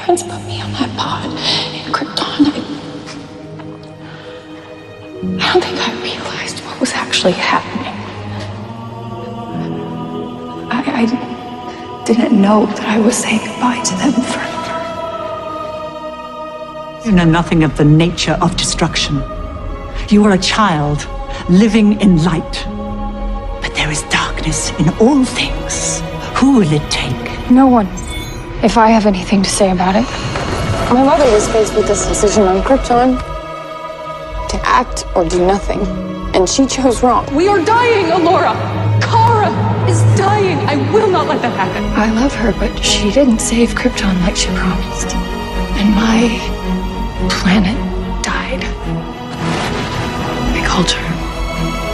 parents put me on that pod in Krypton, I don't think I realized what was actually happening. I didn't know that I was saying goodbye to them forever. You know nothing of the nature of destruction. You are a child living in light. But there is darkness in all things. Who will it take? No one. If I have anything to say about it. My mother was faced with this decision on Krypton. To act or do nothing. And she chose wrong. We are dying, Alora! Kara is dying! I will not let that happen. I love her, but she didn't save Krypton like she promised. And my planet died. My culture,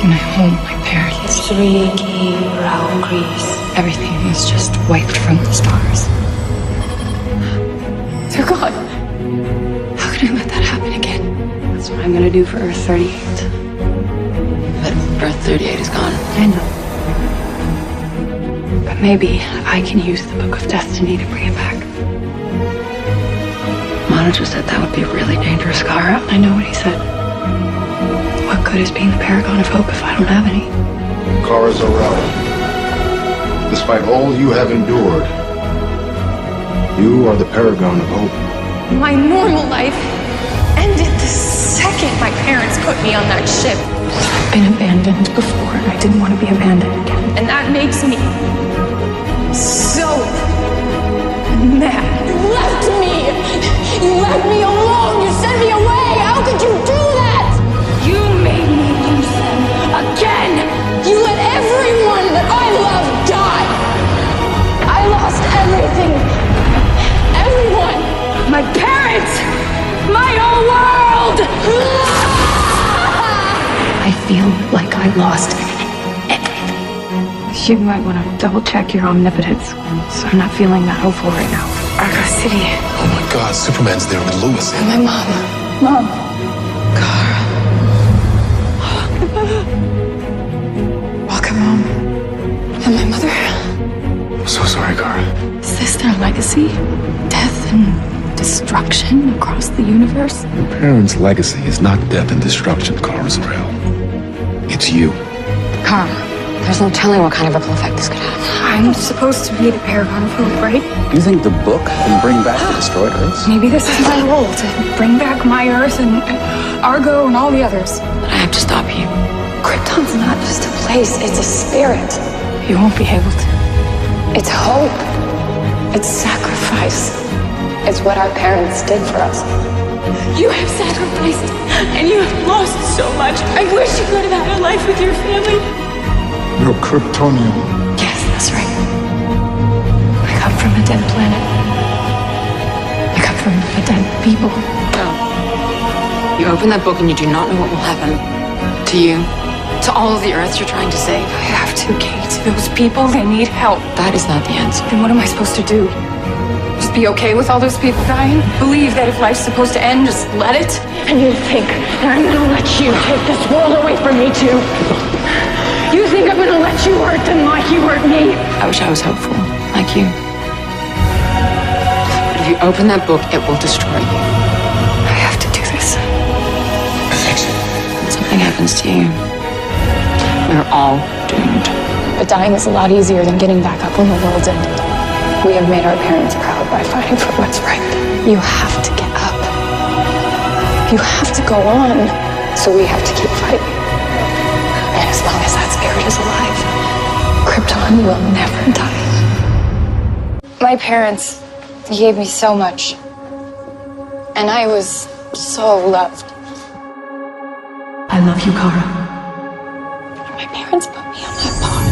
my home, my parents. Everything is just wiped from the stars. They're gone. How can I let that happen again? That's what I'm gonna do for Earth 38. But Earth 38 is gone. I know. But maybe I can use the Book of Destiny to bring it back. Monitor said that would be really dangerous, Kara. I know what he said. What good is being the paragon of hope if I don't have any? Kara Zor-El, despite all you have endured, you are the paragon of hope. My normal life ended the second my parents put me on that ship. I've been abandoned before, and I didn't want to be abandoned again. And that makes me so mad. You left me! You left me alone! You sent me away! How could you do that? You made me lose them again! You let everyone that I love die! I lost everything! Everyone! My parents! My whole world! I feel like I lost everything. You might want to double check your omnipotence. So I'm not feeling that hopeful right now. Argo City. Oh my God, Superman's there with Lois. And my mom. Mom. Kara. Welcome home. And my mother. I'm so sorry, Kara. Is this their legacy? Death and destruction across the universe? Your parents' legacy is not death and destruction, Kara Zor-El. It's you. Kara, there's no telling what kind of ripple effect this could have. I'm supposed to be the paragon of hope, right? Do you think the book can bring back the destroyed Earths? Maybe this is my role, to bring back my Earth and Argo and all the others. But I have to stop you. Krypton's not just a place, it's a spirit. You won't be able to. It's hope. It's sacrifice. It's what our parents did for us. You have sacrificed, and you have lost so much. I wish you could have had a life with your family. You're Kryptonian. Yes, that's right. I come from a dead planet. I come from a dead people. No. You open that book and you do not know what will happen. To you. To all of the Earths you're trying to save. I have to, Kate. Those people, they need help. That is not the answer. Then what am I supposed to do? Just be okay with all those people dying? Believe that if life's supposed to end, just let it? And you think that I'm gonna let you take this world away from me too? You think I'm gonna let you hurt them like you hurt me? I wish I was hopeful, like you. But if you open that book, it will destroy you. I have to do this. When something happens to you, we're all doomed. But dying is a lot easier than getting back up when the world's ended. We have made our parents proud by fighting for what's right. You have to get up. You have to go on. So we have to keep fighting. And as long as that spirit is alive, Krypton will never die. My parents gave me so much. And I was so loved. I love you, Kara. My parents put me on that pod.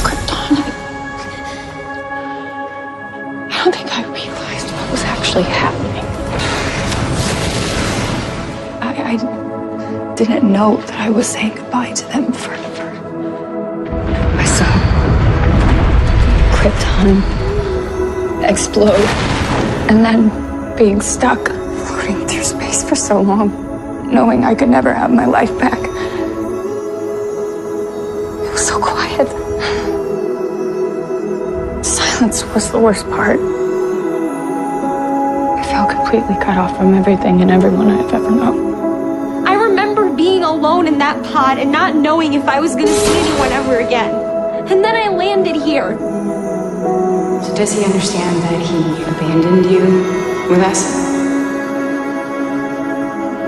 Krypton. I don't think I realized what was actually happening. I didn't know that I was saying goodbye to them forever. I saw Krypton explode, and then being stuck, floating through space for so long, knowing I could never have my life back. It was so quiet. Silence was the worst part. felt completely cut off from everything and everyone I've ever known. I remember being alone in that pod and not knowing if I was gonna see anyone ever again. And then I landed here. So does he understand that he abandoned you with us?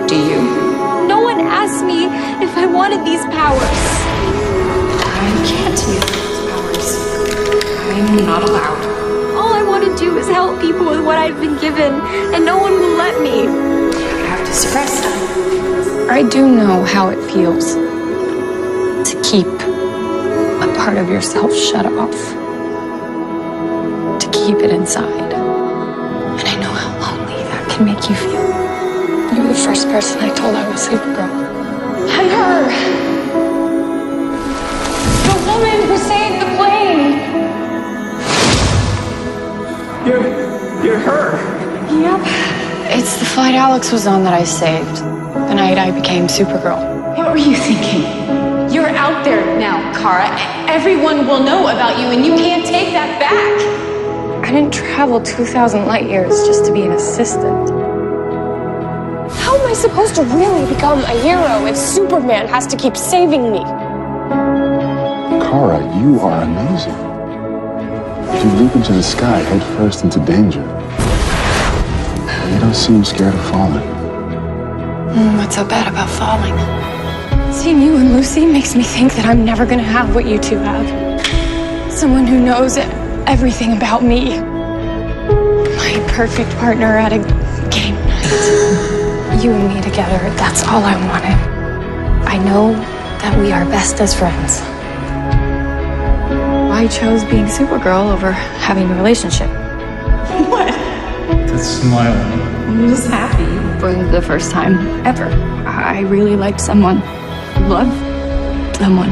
Do you? No one asked me if I wanted these powers. I can't use those powers. I'm not allowed. All I want to do is help people with what I've been given, and no one will let me. I have to suppress them. I do know how it feels to keep a part of yourself shut off, to keep it inside. And I know how lonely that can make you feel. You were the first person I told I was Supergirl. And her! The woman who saved the plane! You're her. Yep. It's the flight Alex was on that I saved. The night I became Supergirl. What were you thinking? You're out there now, Kara. Everyone will know about you, and you can't take that back. I didn't travel 2,000 light years just to be an assistant. How am I supposed to really become a hero if Superman has to keep saving me? Kara, you are amazing. You leap into the sky head first into danger. You don't seem scared of falling. What's so bad about falling? Seeing you and Lucy makes me think that I'm never gonna have what you two have. Someone who knows everything about me. My perfect partner at a game night. You and me together, that's all I wanted. I know that we are best as friends. I chose being Supergirl over having a relationship. What? That's smiling. I'm just happy for the first time ever. I really liked someone. Loved someone.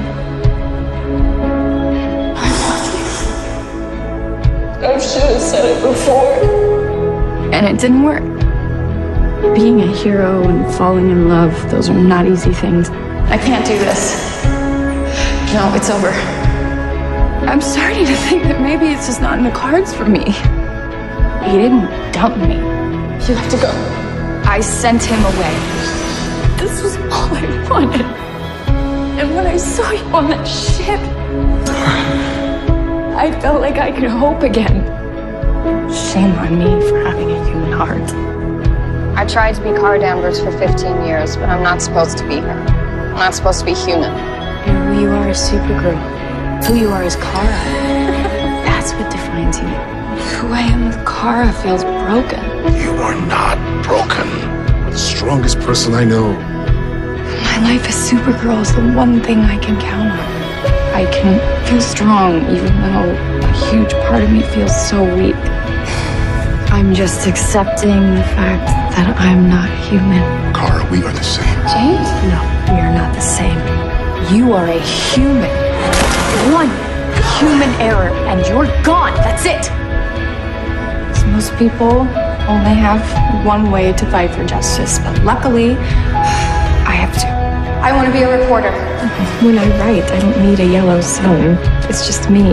I love you. I should have said it before. And it didn't work. Being a hero and falling in love, those are not easy things. I can't do this. No, it's over. I'm starting to think that maybe it's just not in the cards for me. He didn't dump me. You have to go. I sent him away. This was all I wanted. And when I saw you on that ship, I felt like I could hope again. Shame on me for having a human heart. I tried to be Kara Danvers for 15 years, but I'm not supposed to be her. I'm not supposed to be human. And who you are is Supergirl. Who you are is Kara. That's what defines you. Who I am with Kara feels broken. You are not broken. You're the strongest person I know. My life as Supergirl is the one thing I can count on. I can feel strong even though a huge part of me feels so weak. I'm just accepting the fact that I'm not human. Kara, we are the same. James? No, we are not the same. You are a human. One human error and you're gone. That's it. So most people only have one way to fight for justice, but luckily, I have two. I want to be a reporter. When I write, I don't need a yellow zone. It's just me.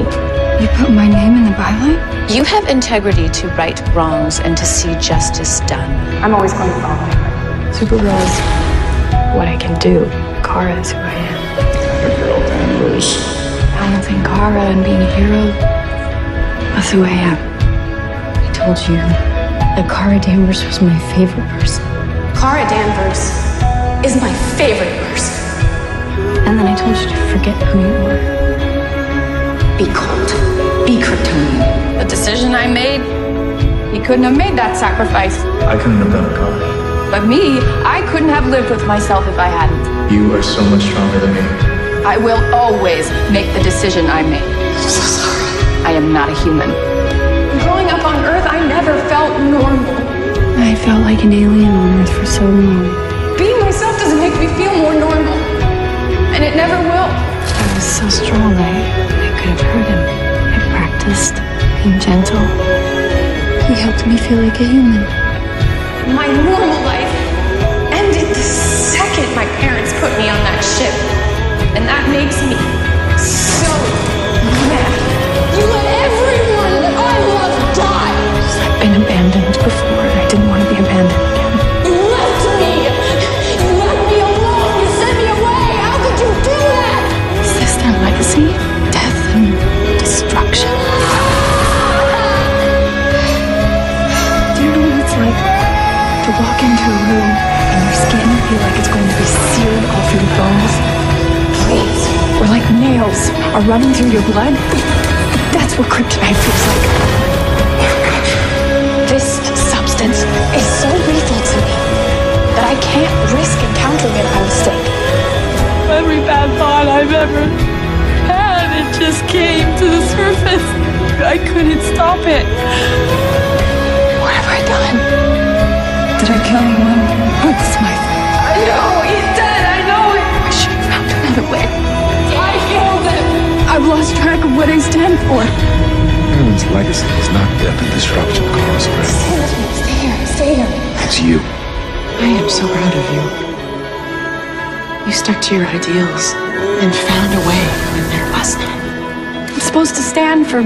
You put my name in the byline? You have integrity to right wrongs and to see justice done. I'm always going to follow my heart. Supergirl is what I can do. Kara is who I am. Supergirl Danvers. Balancing Kara and being a hero, that's who I am. I told you that Kara Danvers was my favorite person. Kara Danvers is my favorite person. And then I told you to forget who you were. Be cold. Be kryptonian. The decision I made, he couldn't have made that sacrifice. I couldn't have done it, Kara. But me, I couldn't have lived with myself if I hadn't. You are so much stronger than me. I will always make the decision I made. I'm so sorry. I am not a human. Growing up on Earth, I never felt normal. I felt like an alien on Earth for so long. Being myself doesn't make me feel more normal. And it never will. I was so strong, I could have hurt him. I practiced being gentle. He helped me feel like a human. My normal life ended the second my parents put me on that ship. And that makes me so mad. You let everyone that I love die. I've been abandoned before, and I didn't want to To walk into a room and your skin feel like it's going to be seared off your bones. Please. Or like nails are running through your blood. That's what kryptonite feels like. This substance is so lethal to me that I can't risk encountering it by mistake. Every bad thought I've ever had, it just came to the surface. I couldn't stop it. What have I done? Did I kill anyone? What's my fault? I know, he's dead, I know it. I should have found another way. I killed him. I've lost track of what I stand for. Aaron's legacy is not death and destruction, Kara. Stay with me, stay here, stay here. It's you. I am so proud of you. You stuck to your ideals and found a way when there was none. I'm supposed to stand for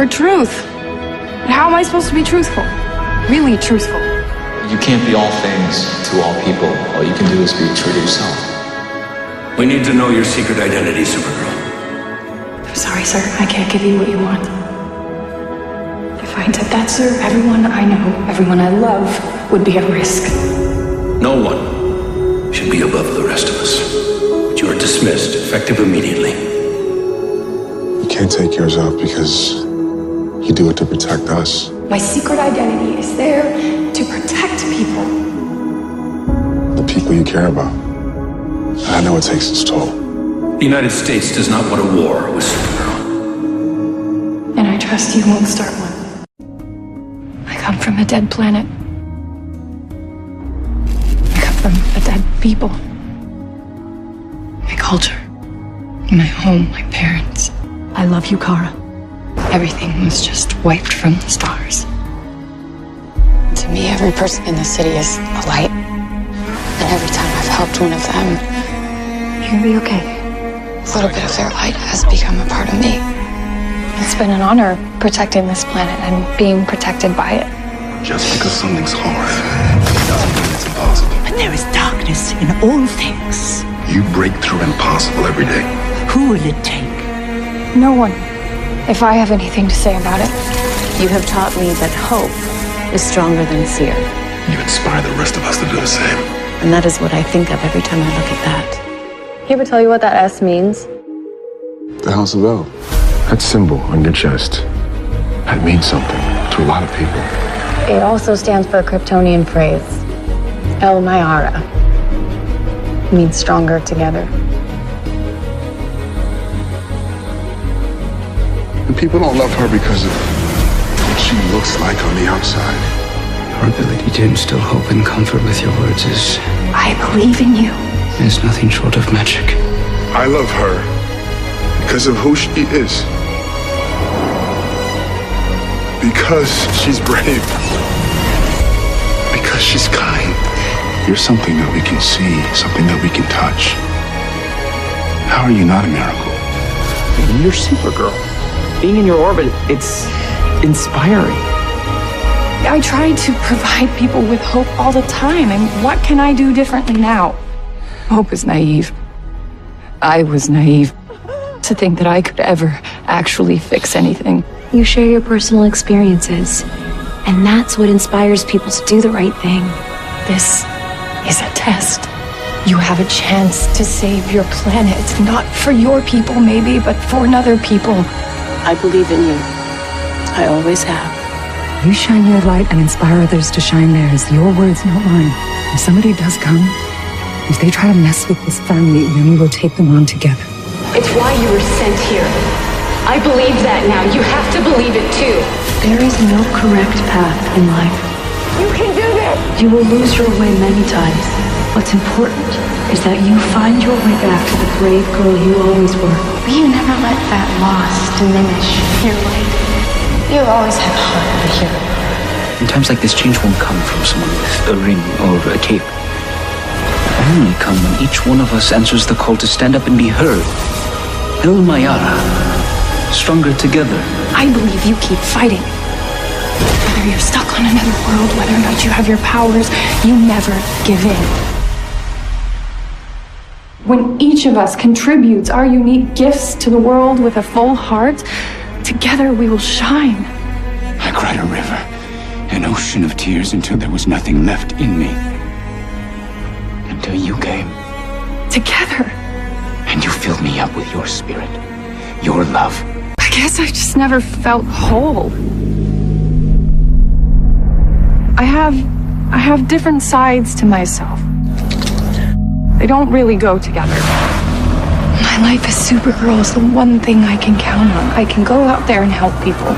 truth. But how am I supposed to be truthful? Really truthful? You can't be all things to all people. All you can do is be true to yourself. We need to know your secret identity, Supergirl. I'm sorry, sir. I can't give you what you want. If I did that, sir, everyone I know, everyone I love, would be at risk. No one should be above the rest of us. But you are dismissed, effective immediately. You can't take yours off because you do it to protect us. My secret identity is there to protect people. The people you care about. And I know it takes its toll. The United States does not want a war with Supergirl. And I trust you won't start one. I come from a dead planet. I come from a dead people. My culture. My home, my parents. I love you, Kara. Everything was just wiped from the stars. To me, every person in the city is a light. And every time I've helped one of them, You're gonna be okay. a little bit of their light has become a part of me. It's been an honor protecting this planet and being protected by it. Just because something's hard doesn't mean it's impossible. But there is darkness in all things. You break through impossible every day. Who will it take? No one. If I have anything to say about it. You have taught me that hope is stronger than fear. You inspire the rest of us to do the same. And that is what I think of every time I look at that. He ever tell you what that S means? The House of L. That symbol on your chest. That means something to a lot of people. It also stands for a Kryptonian phrase. El Mayara. Means stronger together. And people don't love her because of what she looks like on the outside. Her ability to instill hope and comfort with your words is I believe in you. nothing short of magic. I love her because of who she is. Because she's brave. Because she's kind. You're something that we can see, something that we can touch. How are you not a miracle? You're Supergirl. Being in your orbit, it's inspiring. I try to provide people with hope all the time, and what can I do differently now? Hope is naive. I was naive to think that I could ever actually fix anything. You share your personal experiences, and that's what inspires people to do the right thing. This is a test. You have a chance to save your planet. Not for your people, maybe, but for another people. I believe in you. I always have. You shine your light and inspire others to shine theirs. Your words, not mine. If somebody does come, if they try to mess with this family, then we will take them on together. It's why you were sent here. I believe that now. You have to believe it too. There is no correct path in life. You can do this! You will lose your way many times. What's important is that you find your way back to the brave girl you always were. Will you never let that loss diminish your light? You've always had the heart of a hero. In times like this, change won't come from someone with a ring or a cape. It will only come when each one of us answers the call to stand up and be heard. El Mayara. Stronger together. I believe you keep fighting. Whether you're stuck on another world, whether or not you have your powers, you never give in. When each of us contributes our unique gifts to the world with a full heart, together we will shine. I cried a river, An ocean of tears until there was nothing left in me. Until you came. Together. And you filled me up with your spirit, your love. I guess I just never felt whole. I have different sides to myself. They don't really go together. My life as Supergirl is the one thing I can count on. I can go out there and help people.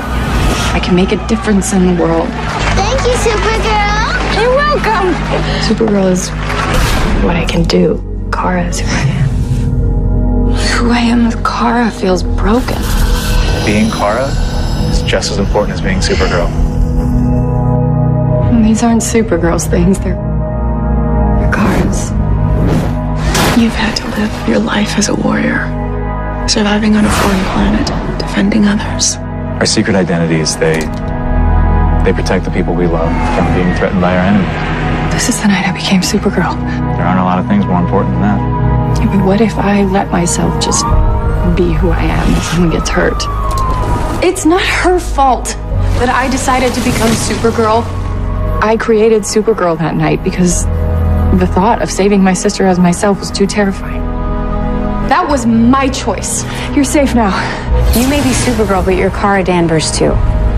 I can make a difference in the world. Thank you, Supergirl. You're welcome. Supergirl is what I can do. Kara is who I am. Who I am with Kara feels broken. Being Kara is just as important as being Supergirl. And these aren't Supergirl's things, they're Kara's. You've had to live your life as a warrior, surviving on a foreign planet, defending others. Our secret identities, they protect the people we love from being threatened by our enemies. This is the night I became Supergirl. There aren't a lot of things more important than that. Yeah, but what if I let myself just be who I am and someone gets hurt? It's not her fault that I decided to become Supergirl. I created Supergirl that night because the thought of saving my sister as myself was too terrifying. That was my choice. You're safe now. You may be Supergirl, but you're Kara Danvers too.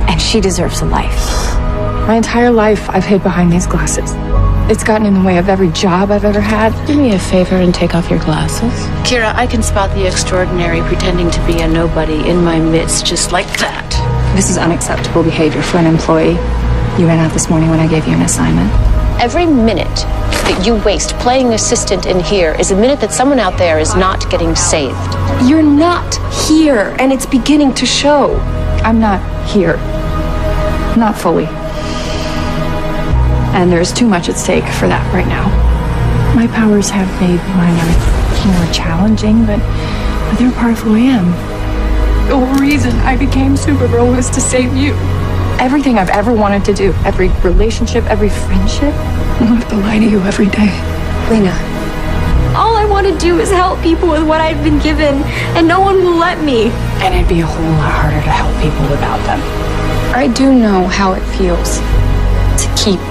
And she deserves a life. My entire life, I've hid behind these glasses. It's gotten in the way of every job I've ever had. Do me a favor and take off your glasses. Kira, I can spot the extraordinary pretending to be a nobody in my midst just like that. This is unacceptable behavior for an employee. You ran out this morning when I gave you an assignment. Every minute that you waste playing assistant in here is a minute that someone out there is not getting saved. You're not here, and it's beginning to show. I'm not here. Not fully. And there's too much at stake for that right now. My powers have made my life more challenging, but they're part of who I am. The whole reason I became Supergirl was to save you. Everything I've ever wanted to do, every relationship, every friendship, I have to lie to you every day. Lena. All I want to do is help people with what I've been given, and no one will let me. And it'd be a whole lot harder to help people without them. I do know how it feels to keep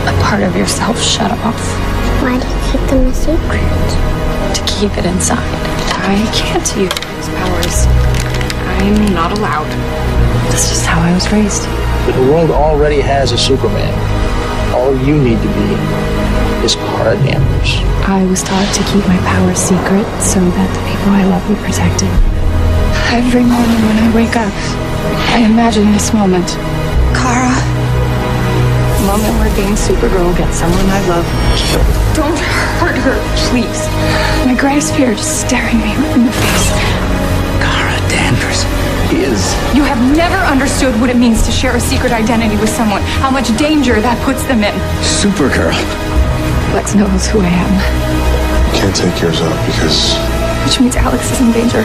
a part of yourself shut off. Why do you keep them a secret? To keep it inside. I can't use those powers. I'm not allowed. That's just how I was raised. But the world already has a Superman. All you need to be is Kara Danvers. I was taught to keep my powers secret so that the people I love were protected. Every morning when I wake up, I imagine this moment. Kara. The moment where being Supergirl gets someone I love killed. Don't hurt her, please. My greatest fear is just staring me right in the face. Kara Danvers is... You have never understood what it means to share a secret identity with someone, how much danger that puts them in. Supergirl. Lex knows who I am. You can't take yours up because... Which means Alex is in danger.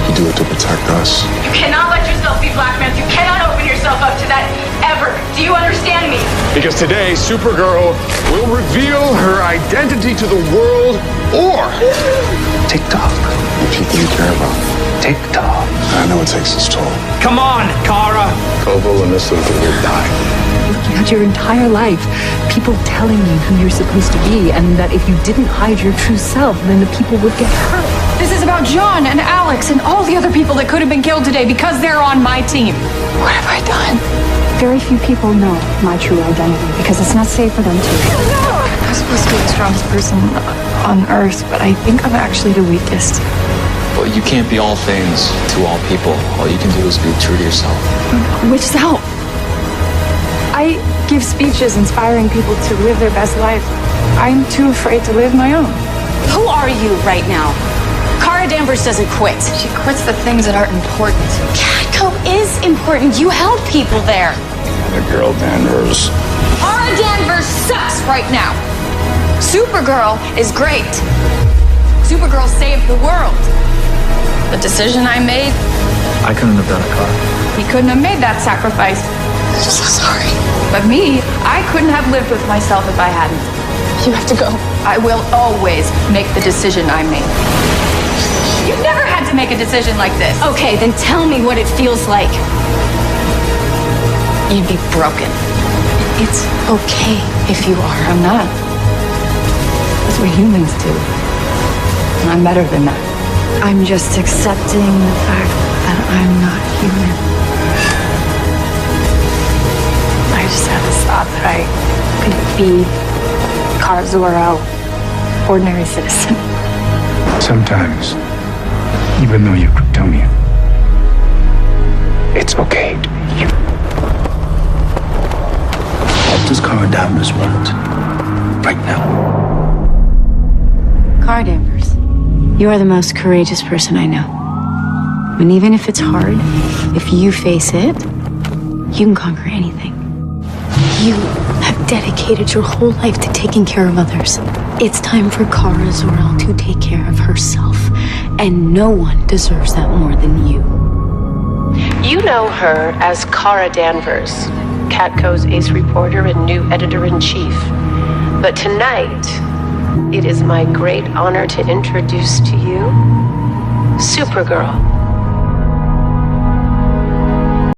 You do it to protect us. You cannot let yourself be blackmailed. You cannot open yourself up to that ever. Do you understand me? Because today, Supergirl will reveal her identity to the world, or... TikTok. The people you care about. TikTok. I know it takes its toll. Come on, Kara! Koval and this little will die. Looking at your entire life, people telling you who you're supposed to be, and that if you didn't hide your true self, then the people would get hurt. This is about John and Alex and all the other people that could have been killed today because they're on my team. What have I done? Very few people know my true identity because it's not safe for them to. I'm supposed to be the strongest person on Earth, but I think I'm actually the weakest. Well, you can't be all things to all people. All you can do is be true to yourself. Which self? I give speeches inspiring people to live their best life. I'm too afraid to live my own. Who are you right now? Kara Danvers doesn't quit. She quits the things that aren't important. Catco is important. You help people there. The girl Danvers. Kara Danvers sucks right now. Supergirl is great. Supergirl saved the world. The decision I made, I couldn't have done it, Kara. he couldn't have made that sacrifice. I'm so sorry. But me, I couldn't have lived with myself if I hadn't. You have to go. I will always make the decision I made. You've never had to make a decision like this. Okay, then tell me what it feels like. You'd be broken. It's okay if you are. I'm not. That's what humans do. And I'm better than that. I'm just accepting the fact that I'm not human. I just had this thought that I could be Kara Zor-El, ordinary citizen. Sometimes, even though you're Kryptonian, it's okay to be you. What does Kara Danvers want right now? Kara Danvers, you are the most courageous person I know. And even if it's hard, if you face it, you can conquer anything. You have dedicated your whole life to taking care of others. It's time for Kara Zor-El to take care of herself. And no one deserves that more than you. You know her as Kara Danvers, Catco's ace reporter and new editor-in-chief. But tonight, it is my great honor to introduce to you Supergirl.